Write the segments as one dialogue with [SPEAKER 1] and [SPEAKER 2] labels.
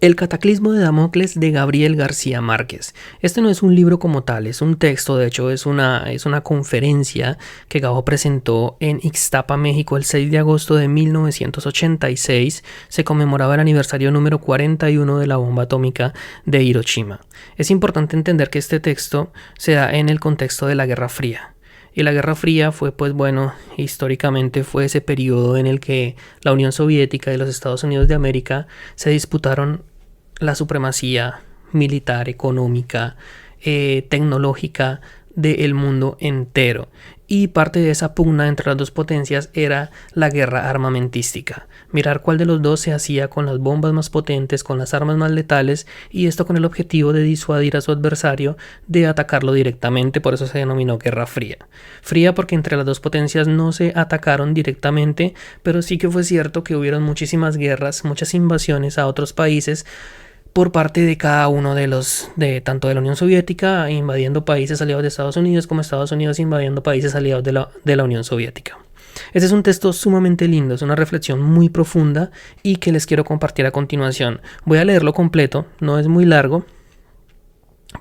[SPEAKER 1] El cataclismo de Damocles de Gabriel García Márquez. Este no es un libro como tal, es un texto, de hecho es una conferencia que Gabo presentó en Ixtapa, México, el 6 de agosto de 1986. Se conmemoraba el aniversario número 41 de la bomba atómica de Hiroshima. Es importante entender que este texto se da en el contexto de la Guerra Fría. Y la Guerra Fría fue, históricamente fue ese periodo en el que la Unión Soviética y los Estados Unidos de América se disputaron la supremacía militar, económica, tecnológica del mundo entero. Y parte de esa pugna entre las dos potencias era la guerra armamentística. Mirar cuál de los dos se hacía con las bombas más potentes, con las armas más letales, y esto con el objetivo de disuadir a su adversario de atacarlo directamente. Por eso se denominó Guerra Fría. Fría porque entre las dos potencias no se atacaron directamente, pero sí que fue cierto que hubieron muchísimas guerras, muchas invasiones a otros países por parte de cada uno tanto de la Unión Soviética invadiendo países aliados de Estados Unidos, como Estados Unidos invadiendo países aliados de la Unión Soviética. Este es un texto sumamente lindo, es una reflexión muy profunda y que les quiero compartir a continuación. Voy a leerlo completo, no es muy largo,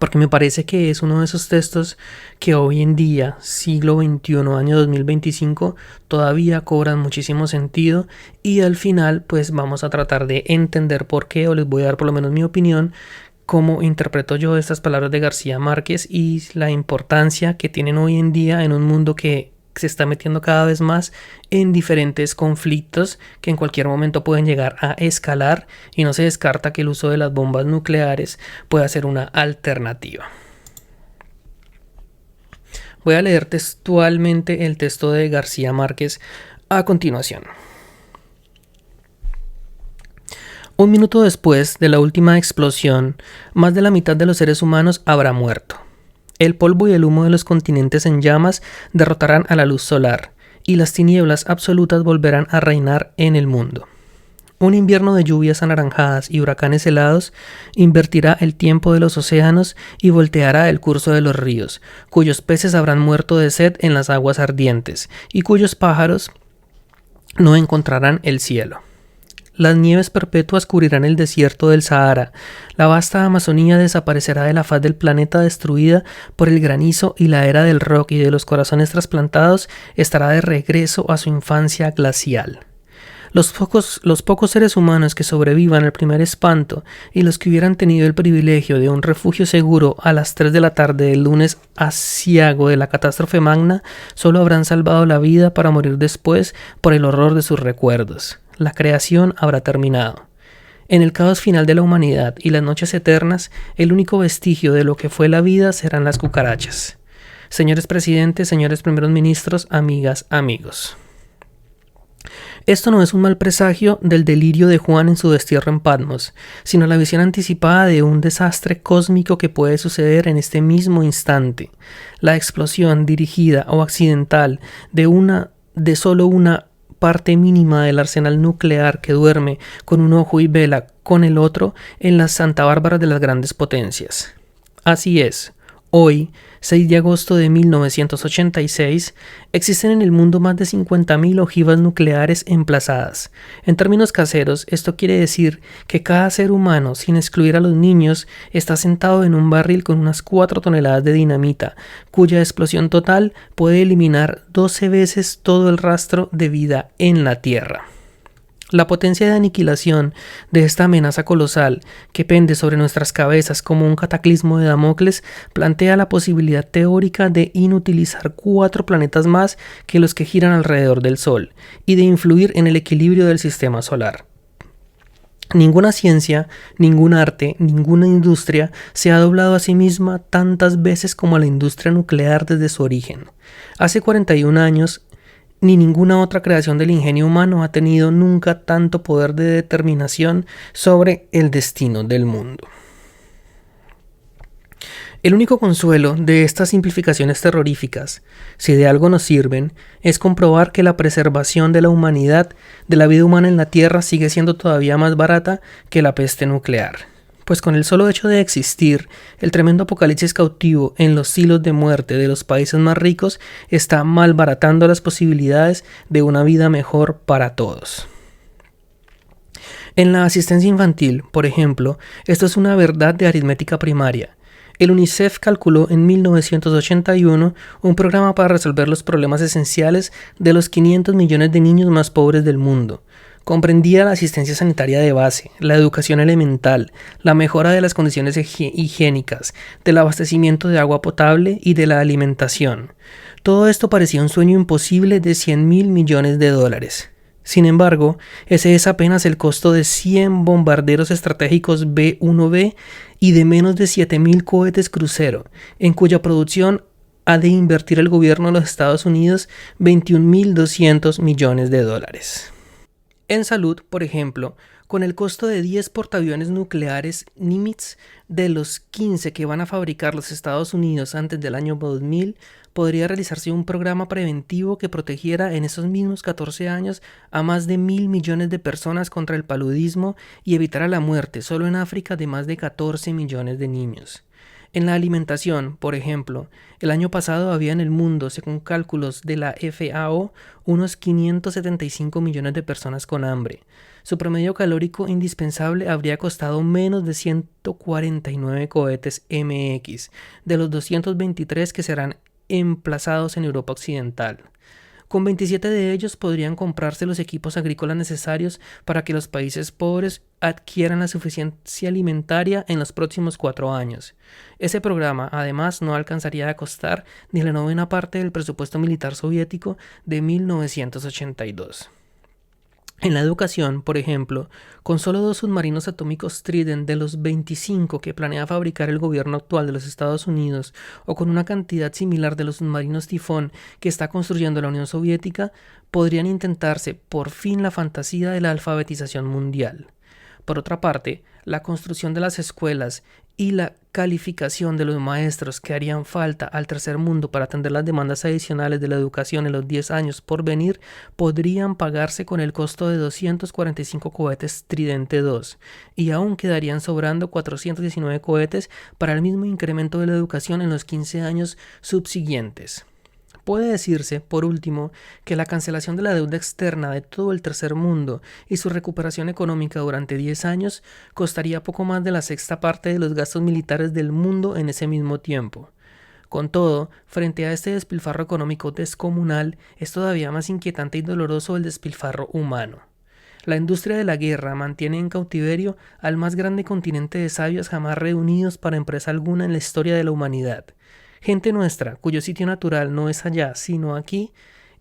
[SPEAKER 1] porque me parece que es uno de esos textos que hoy en día, siglo XXI, año 2025, todavía cobran muchísimo sentido, y al final pues vamos a tratar de entender por qué, o les voy a dar por lo menos mi opinión, cómo interpreto yo estas palabras de García Márquez y la importancia que tienen hoy en día en un mundo que se está metiendo cada vez más en diferentes conflictos que en cualquier momento pueden llegar a escalar, y no se descarta que el uso de las bombas nucleares pueda ser una alternativa. Voy a leer textualmente el texto de García Márquez a continuación. Un minuto después de la última explosión, más de la mitad de los seres humanos habrá muerto. El polvo y el humo de los continentes en llamas derrotarán a la luz solar, y las tinieblas absolutas volverán a reinar en el mundo. Un invierno de lluvias anaranjadas y huracanes helados invertirá el tiempo de los océanos y volteará el curso de los ríos, cuyos peces habrán muerto de sed en las aguas ardientes, y cuyos pájaros no encontrarán el cielo. Las nieves perpetuas cubrirán el desierto del Sahara. La vasta Amazonía desaparecerá de la faz del planeta destruida por el granizo, y la era del rock y de los corazones trasplantados estará de regreso a su infancia glacial. Los pocos seres humanos que sobrevivan al primer espanto, y los que hubieran tenido el privilegio de un refugio seguro a las 3 de la tarde del lunes aciago de la catástrofe magna, solo habrán salvado la vida para morir después por el horror de sus recuerdos. La creación habrá terminado. En el caos final de la humanidad y las noches eternas, el único vestigio de lo que fue la vida serán las cucarachas. Señores presidentes, señores primeros ministros, amigas, amigos. Esto no es un mal presagio del delirio de Juan en su destierro en Patmos, sino la visión anticipada de un desastre cósmico que puede suceder en este mismo instante. La explosión dirigida o accidental de solo una parte mínima del arsenal nuclear que duerme con un ojo y vela con el otro en las Santa Bárbaras de las grandes potencias. Así es, hoy, 6 de agosto de 1986, existen en el mundo más de 50.000 ojivas nucleares emplazadas. En términos caseros, esto quiere decir que cada ser humano, sin excluir a los niños, está sentado en un barril con unas 4 toneladas de dinamita, cuya explosión total puede eliminar 12 veces todo el rastro de vida en la Tierra. La potencia de aniquilación de esta amenaza colosal que pende sobre nuestras cabezas como un cataclismo de Damocles plantea la posibilidad teórica de inutilizar 4 planetas más que los que giran alrededor del Sol y de influir en el equilibrio del sistema solar. Ninguna ciencia, ningún arte, ninguna industria se ha doblado a sí misma tantas veces como la industria nuclear desde su origen. Hace 41 años, ni ninguna otra creación del ingenio humano ha tenido nunca tanto poder de determinación sobre el destino del mundo. El único consuelo de estas simplificaciones terroríficas, si de algo nos sirven, es comprobar que la preservación de la humanidad, de la vida humana en la Tierra, sigue siendo todavía más barata que la peste nuclear. Pues con el solo hecho de existir, el tremendo apocalipsis cautivo en los silos de muerte de los países más ricos está malbaratando las posibilidades de una vida mejor para todos. En la asistencia infantil, por ejemplo, esto es una verdad de aritmética primaria. El UNICEF calculó en 1981 un programa para resolver los problemas esenciales de los 500 millones de niños más pobres del mundo. Comprendía la asistencia sanitaria de base, la educación elemental, la mejora de las condiciones higiénicas, del abastecimiento de agua potable y de la alimentación. Todo esto parecía un sueño imposible de 100.000 millones de dólares. Sin embargo, ese es apenas el costo de 100 bombarderos estratégicos B-1B y de menos de 7.000 cohetes crucero, en cuya producción ha de invertir el gobierno de los Estados Unidos 21.200 millones de dólares. En salud, por ejemplo, con el costo de 10 portaaviones nucleares Nimitz de los 15 que van a fabricar los Estados Unidos antes del año 2000, podría realizarse un programa preventivo que protegiera en esos mismos 14 años a más de 1.000 millones de personas contra el paludismo y evitara la muerte solo en África de más de 14 millones de niños. En la alimentación, por ejemplo, el año pasado había en el mundo, según cálculos de la FAO, unos 575 millones de personas con hambre. Su promedio calórico indispensable habría costado menos de 149 cohetes MX, de los 223 que serán emplazados en Europa Occidental. Con 27 de ellos podrían comprarse los equipos agrícolas necesarios para que los países pobres adquieran la suficiencia alimentaria en los próximos 4 años. Ese programa, además, no alcanzaría a costar ni la 9ª parte del presupuesto militar soviético de 1982. En la educación, por ejemplo, con solo 2 submarinos atómicos Trident de los 25 que planea fabricar el gobierno actual de los Estados Unidos, o con una cantidad similar de los submarinos Tifón que está construyendo la Unión Soviética, podrían intentarse por fin la fantasía de la alfabetización mundial. Por otra parte, la construcción de las escuelas y la calificación de los maestros que harían falta al tercer mundo para atender las demandas adicionales de la educación en los 10 años por venir podrían pagarse con el costo de 245 cohetes Tridente II, y aún quedarían sobrando 419 cohetes para el mismo incremento de la educación en los 15 años subsiguientes. Puede decirse, por último, que la cancelación de la deuda externa de todo el tercer mundo y su recuperación económica durante 10 años costaría poco más de la 1/6 parte de los gastos militares del mundo en ese mismo tiempo. Con todo, frente a este despilfarro económico descomunal, es todavía más inquietante y doloroso el despilfarro humano. La industria de la guerra mantiene en cautiverio al más grande continente de sabios jamás reunidos para empresa alguna en la historia de la humanidad. Gente nuestra, cuyo sitio natural no es allá, sino aquí,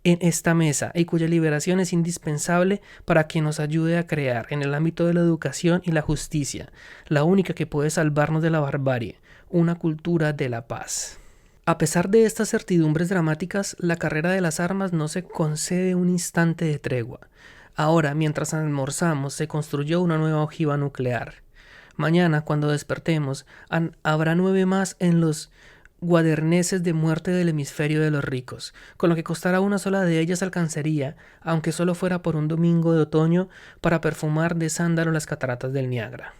[SPEAKER 1] en esta mesa, y cuya liberación es indispensable para que nos ayude a crear, en el ámbito de la educación y la justicia, la única que puede salvarnos de la barbarie, una cultura de la paz. A pesar de estas certidumbres dramáticas, la carrera de las armas no se concede un instante de tregua. Ahora, mientras almorzamos, se construyó una nueva ojiva nuclear. Mañana, cuando despertemos, habrá 9 más en los guaderneses de muerte del hemisferio de los ricos, con lo que costará una sola de ellas alcanzaría, aunque solo fuera por un domingo de otoño, para perfumar de sándalo las cataratas del Niágara.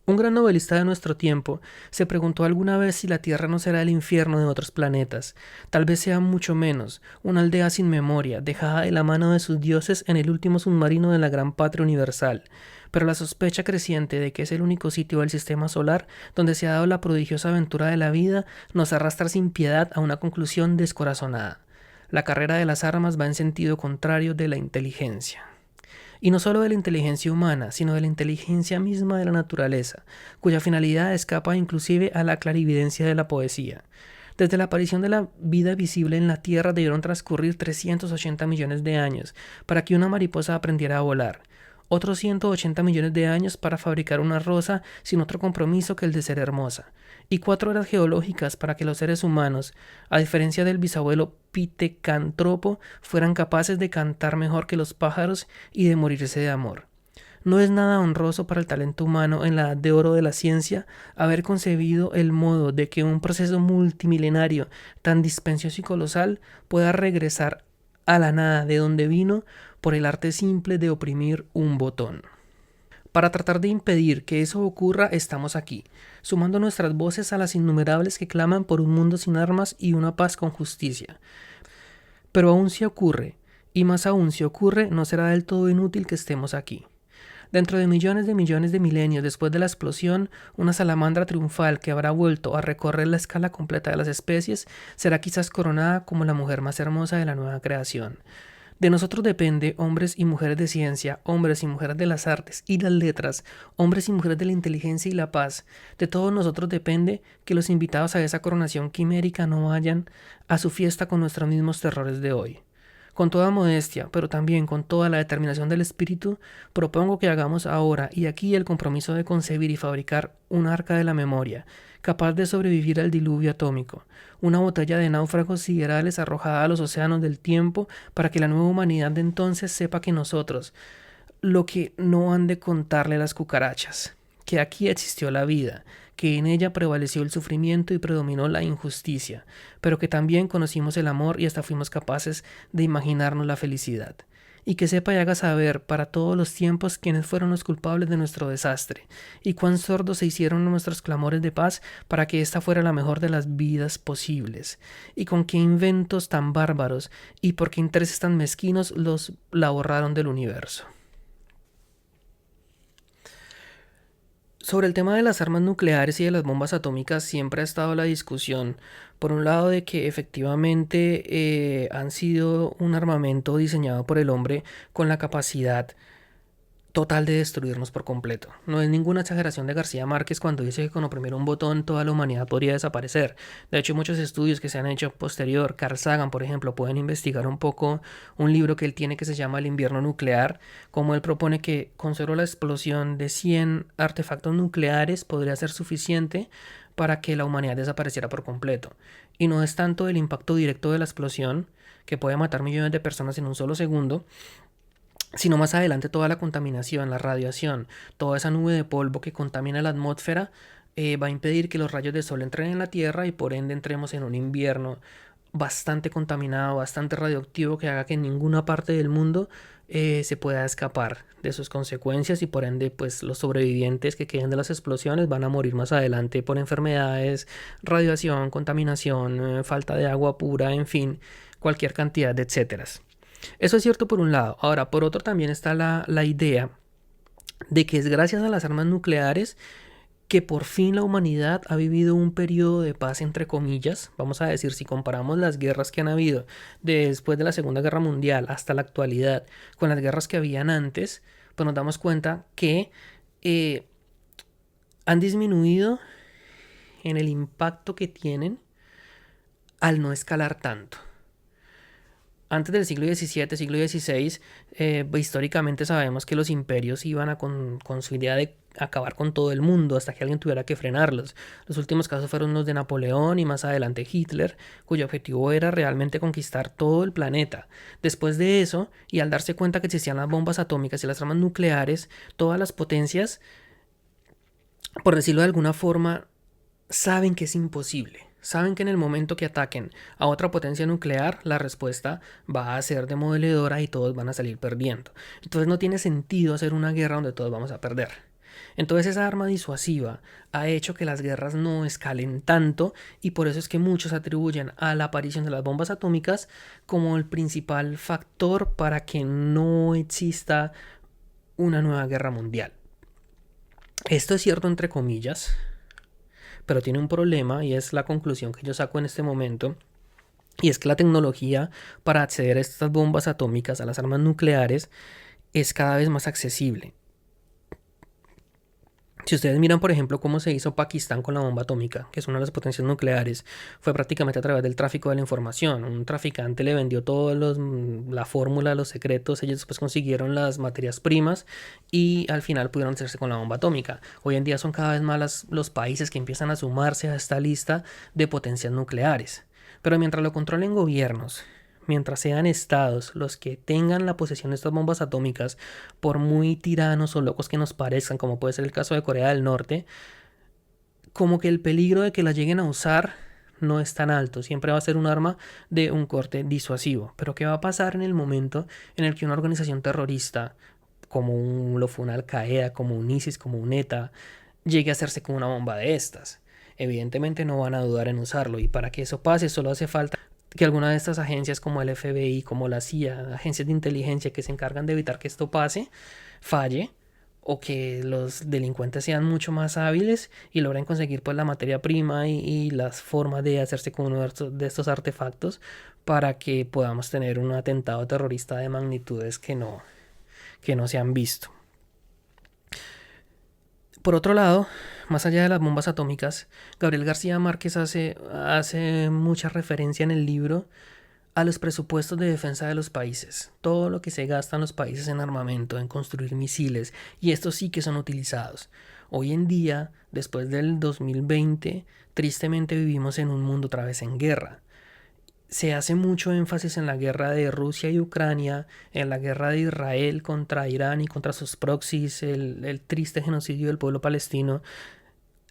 [SPEAKER 1] Un gran novelista de nuestro tiempo se preguntó alguna vez si la Tierra no será el infierno de otros planetas. Tal vez sea mucho menos, una aldea sin memoria, dejada de la mano de sus dioses en el último submarino de la gran patria universal. Pero la sospecha creciente de que es el único sitio del sistema solar donde se ha dado la prodigiosa aventura de la vida nos arrastra sin piedad a una conclusión descorazonada. La carrera de las armas va en sentido contrario de la inteligencia. Y no solo de la inteligencia humana, sino de la inteligencia misma de la naturaleza, cuya finalidad escapa inclusive a la clarividencia de la poesía. Desde la aparición de la vida visible en la Tierra debieron transcurrir 380 millones de años para que una mariposa aprendiera a volar. Otros 180 millones de años para fabricar una rosa sin otro compromiso que el de ser hermosa, y 4 eras geológicas para que los seres humanos, a diferencia del bisabuelo Pithecanthropo, fueran capaces de cantar mejor que los pájaros y de morirse de amor. No es nada honroso para el talento humano en la edad de oro de la ciencia haber concebido el modo de que un proceso multimilenario tan dispendioso y colosal pueda regresar a la nada de donde vino por el arte simple de oprimir un botón. Para tratar de impedir que eso ocurra, estamos aquí, sumando nuestras voces a las innumerables que claman por un mundo sin armas y una paz con justicia. Pero aún si ocurre, y más aún si ocurre, no será del todo inútil que estemos aquí. Dentro de millones de milenios después de la explosión, una salamandra triunfal que habrá vuelto a recorrer la escala completa de las especies será quizás coronada como la mujer más hermosa de la nueva creación. De nosotros depende, hombres y mujeres de ciencia, hombres y mujeres de las artes y las letras, hombres y mujeres de la inteligencia y la paz. De todos nosotros depende que los invitados a esa coronación quimérica no vayan a su fiesta con nuestros mismos terrores de hoy. Con toda modestia, pero también con toda la determinación del espíritu, propongo que hagamos ahora y aquí el compromiso de concebir y fabricar un arca de la memoria, capaz de sobrevivir al diluvio atómico, una botella de náufragos siderales arrojada a los océanos del tiempo para que la nueva humanidad de entonces sepa que nosotros, lo que no han de contarle las cucarachas, que aquí existió la vida, que en ella prevaleció el sufrimiento y predominó la injusticia, pero que también conocimos el amor y hasta fuimos capaces de imaginarnos la felicidad. Y que sepa y haga saber para todos los tiempos quiénes fueron los culpables de nuestro desastre, y cuán sordos se hicieron nuestros clamores de paz para que esta fuera la mejor de las vidas posibles, y con qué inventos tan bárbaros y por qué intereses tan mezquinos la borraron del universo. Sobre el tema de las armas nucleares y de las bombas atómicas siempre ha estado la discusión, por un lado de que efectivamente han sido un armamento diseñado por el hombre con la capacidad total de destruirnos por completo. No es ninguna exageración de García Márquez cuando dice que con oprimir un botón toda la humanidad podría desaparecer. De hecho, muchos estudios que se han hecho posterior, Carl Sagan, por ejemplo, pueden investigar un poco un libro que él tiene que se llama El invierno nuclear, como él propone que con solo la explosión de 100 artefactos nucleares podría ser suficiente para que la humanidad desapareciera por completo. Y no es tanto el impacto directo de la explosión, que puede matar millones de personas en un solo segundo, sino más adelante toda la contaminación, la radiación, toda esa nube de polvo que contamina la atmósfera va a impedir que los rayos de sol entren en la Tierra y por ende entremos en un invierno bastante contaminado, bastante radioactivo que haga que en ninguna parte del mundo se pueda escapar de sus consecuencias y por ende pues los sobrevivientes que queden de las explosiones van a morir más adelante por enfermedades, radiación, contaminación, falta de agua pura, en fin, cualquier cantidad de etcéteras. Eso es cierto por un lado. Ahora, por otro también está la idea de que es gracias a las armas nucleares que por fin la humanidad ha vivido un periodo de paz entre comillas. Vamos a decir, si comparamos las guerras que han habido después de la Segunda Guerra Mundial hasta la actualidad con las guerras que habían antes, pues nos damos cuenta que han disminuido en el impacto que tienen al no escalar tanto. Antes del siglo XVII, siglo XVI, históricamente sabemos que los imperios iban con su idea de acabar con todo el mundo hasta que alguien tuviera que frenarlos. Los últimos casos fueron los de Napoleón y más adelante Hitler, cuyo objetivo era realmente conquistar todo el planeta. Después de eso, y al darse cuenta que existían las bombas atómicas y las armas nucleares, todas las potencias, por decirlo de alguna forma, saben que es imposible. Saben que en el momento que ataquen a otra potencia nuclear, la respuesta va a ser demoledora y todos van a salir perdiendo. Entonces no tiene sentido hacer una guerra donde todos vamos a perder. Entonces esa arma disuasiva ha hecho que las guerras no escalen tanto y por eso es que muchos atribuyen a la aparición de las bombas atómicas como el principal factor para que no exista una nueva guerra mundial. Esto es cierto entre comillas, pero tiene un problema y es la conclusión que yo saco en este momento, y es que la tecnología para acceder a estas bombas atómicas, a las armas nucleares, es cada vez más accesible. Si ustedes miran, por ejemplo, cómo se hizo Pakistán con la bomba atómica, que es una de las potencias nucleares, fue prácticamente a través del tráfico de la información. Un traficante le vendió toda la fórmula, los secretos, ellos después consiguieron las materias primas y al final pudieron hacerse con la bomba atómica. Hoy en día son cada vez más los países que empiezan a sumarse a esta lista de potencias nucleares. Pero mientras lo controlen gobiernos, mientras sean estados los que tengan la posesión de estas bombas atómicas, por muy tiranos o locos que nos parezcan, como puede ser el caso de Corea del Norte, como que el peligro de que la lleguen a usar no es tan alto, siempre va a ser un arma de un corte disuasivo. Pero ¿qué va a pasar en el momento en el que una organización terrorista, como lo fue una Al-Qaeda, como un ISIS, como un ETA, llegue a hacerse con una bomba de estas? Evidentemente no van a dudar en usarlo, y para que eso pase solo hace falta que alguna de estas agencias como el FBI, como la CIA, agencias de inteligencia que se encargan de evitar que esto pase, falle, o que los delincuentes sean mucho más hábiles y logren conseguir pues la materia prima y las formas de hacerse con uno de estos artefactos para que podamos tener un atentado terrorista de magnitudes que no se han visto. Por otro lado, más allá de las bombas atómicas, Gabriel García Márquez hace mucha referencia en el libro a los presupuestos de defensa de los países, todo lo que se gasta en los países en armamento, en construir misiles, y estos sí que son utilizados. Hoy en día, después del 2020, tristemente vivimos en un mundo otra vez en guerra. Se hace mucho énfasis en la guerra de Rusia y Ucrania, en la guerra de Israel contra Irán y contra sus proxies, el triste genocidio del pueblo palestino,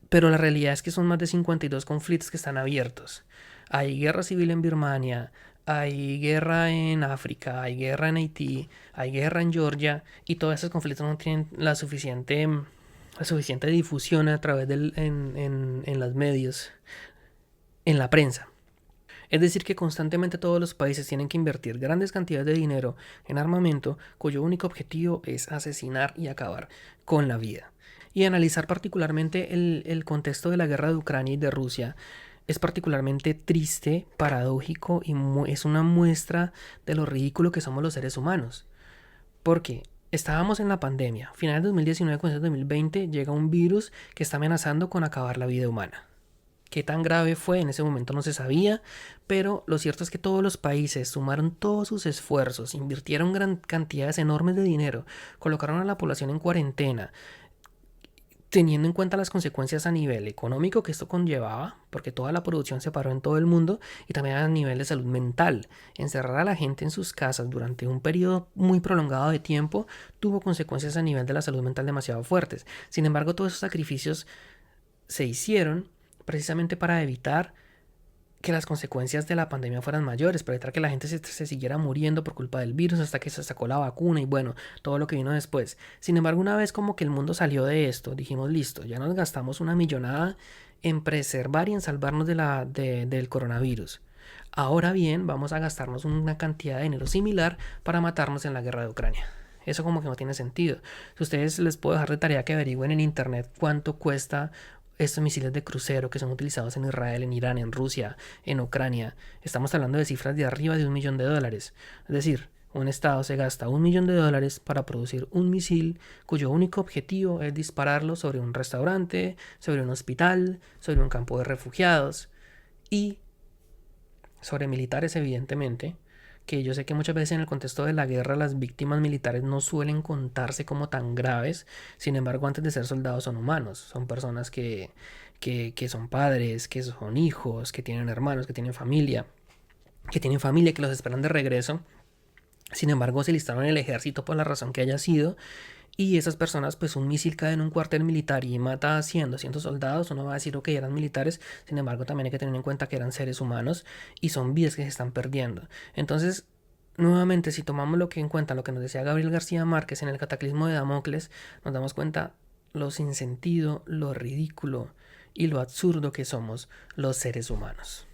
[SPEAKER 1] pero la realidad es que son más de 52 conflictos que están abiertos. Hay guerra civil en Birmania, hay guerra en África, hay guerra en Haití, hay guerra en Georgia, y todos esos conflictos no tienen la suficiente difusión a través en los medios, en la prensa. Es decir, que constantemente todos los países tienen que invertir grandes cantidades de dinero en armamento cuyo único objetivo es asesinar y acabar con la vida. Y analizar particularmente el contexto de la guerra de Ucrania y de Rusia es particularmente triste, paradójico y es una muestra de lo ridículo que somos los seres humanos. Porque estábamos en la pandemia, final de 2019 con 2020 llega un virus que está amenazando con acabar la vida humana. Qué tan grave fue en ese momento no se sabía, pero lo cierto es que todos los países sumaron todos sus esfuerzos, invirtieron gran cantidades enormes de dinero, colocaron a la población en cuarentena, teniendo en cuenta las consecuencias a nivel económico que esto conllevaba, porque toda la producción se paró en todo el mundo, y también a nivel de salud mental. Encerrar a la gente en sus casas durante un periodo muy prolongado de tiempo tuvo consecuencias a nivel de la salud mental demasiado fuertes. Sin embargo, todos esos sacrificios se hicieron precisamente para evitar que las consecuencias de la pandemia fueran mayores, para evitar que la gente se siguiera muriendo por culpa del virus hasta que se sacó la vacuna y bueno, todo lo que vino después. Sin embargo, una vez como que el mundo salió de esto, dijimos, listo, ya nos gastamos una millonada en preservar y en salvarnos del coronavirus. Ahora bien, vamos a gastarnos una cantidad de dinero similar para matarnos en la guerra de Ucrania. Eso como que no tiene sentido. Si ustedes les puedo dejar de tarea que averigüen en internet cuánto cuesta estos misiles de crucero que son utilizados en Israel, en Irán, en Rusia, en Ucrania. Estamos hablando de cifras de arriba de $1.000.000. Es decir, un estado se gasta $1.000.000 para producir un misil cuyo único objetivo es dispararlo sobre un restaurante, sobre un hospital, sobre un campo de refugiados y sobre militares, evidentemente, que yo sé que muchas veces en el contexto de la guerra las víctimas militares no suelen contarse como tan graves. Sin embargo, antes de ser soldados son humanos, son personas que son padres, que son hijos, que tienen hermanos, que tienen familia, que los esperan de regreso. Sin embargo, se listaron en el ejército por la razón que haya sido. Y esas personas, pues un misil cae en un cuartel militar y mata a 100, 200 soldados. Uno va a decir, ok, eran militares. Sin embargo, también hay que tener en cuenta que eran seres humanos y son vidas que se están perdiendo. Entonces, nuevamente, si tomamos lo que en cuenta, lo que nos decía Gabriel García Márquez en el Cataclismo de Damocles, nos damos cuenta lo sin sentido, lo ridículo y lo absurdo que somos los seres humanos.